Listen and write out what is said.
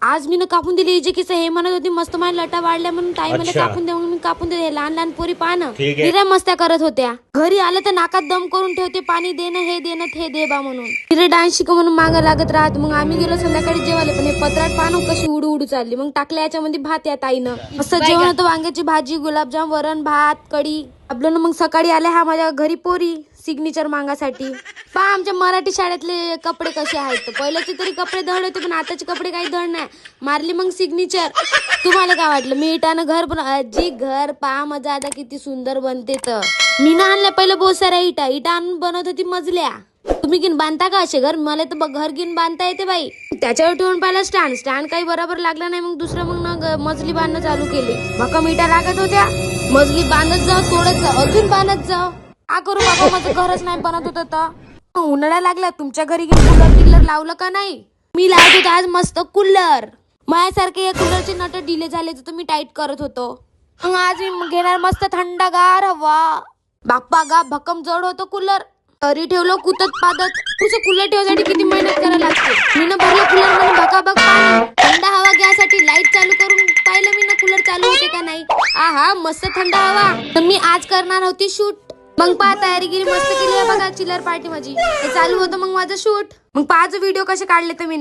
आज मी कापून दिली जे की हे म्हणत होती मस्त माझ्या लटा वाढल्या म्हणून ताई मला कापून दे, म्हणून मी कापून दिले. हे लहान लहान पोरी पाहणं निरा मस्त्या करत होत्या. घरी आलं तर नाकात दम करून ठेवते, पाणी देणं हे देणं हे दे बा म्हणून. तिथे डान्स शिकव म्हणून मागं लागत राहत. मग आम्ही गेलो संध्याकाळी जेवायला, पण हे पत्राट पाहणं कशी उडू उडू चालली. मग टाकल्या याच्यामध्ये भात या ताईनं. मस्त जेवण होतं, वांग्याची भाजी, गुलाबजाम, वरण भात, कढी. आपलं मग सकाळी आल्या हा माझ्या घरी पोरी सिग्नेचर मागासाठी. पहा आमच्या मराठी शाळेतले कपडे कसे आहेत. पहिल्याचे तरी कपडे धड होते, पण आताचे कपडे काही धड नाही. मारली मग सिग्नेचर. तुम्हाला काय वाटलं मी इटानं घर आजी घर पहा मजा आता किती सुंदर बनते. तर मी ना आणल्या पहिलं बहुत साऱ्या इटा आणून बनवत होती मजल्या. तुम्ही गिन बांधता का असे घर? मला तर घर गिन बांधता येते बाई. त्याच्यावर ठेवून पाहिलं स्टँड काही बरोबर लागला नाही. मग दुसरं मग मजली बांधणं चालू केली. भक्कम इटा लागत होत्या. मजली बांधत जाऊ, तोडत जाऊ, अजून बांधत जाऊ. का करू बाबा, माझं घरच नाही बनत होतं. तर उन्हाळा लागला, तुमच्या घरी कूलर लावलं का नाही? मी लावत होतो आज मस्त कूलर. माझ्यासारखे या कूलरचे नट डिले झाले तर मी टाईट करत होतो. मग आज मी घेणार मस्त थंडगार हवा. बाप्पा गा भक्कम जड होतो कूलर. तरी ठेवलं कुतत पादत. तुझं कूलर ठेवण्यासाठी किती मेहनत करायला लागते. मी भरलं कूलर मध्ये भकाभक पाणी. थंड हवा घ्यासाठी लाईट चालू करून पाहिलं मी कूलर चालू होते का नाही. आहा मस्त थंड हवा. तर मी आज करणार होती शूट. मग पहा तयारी गिरी मस्त केली आहे बघा चिलर पार्टी माझी. चालू होतं मग माझं शूट. मग पाच व्हिडिओ कसे काढले तर मी.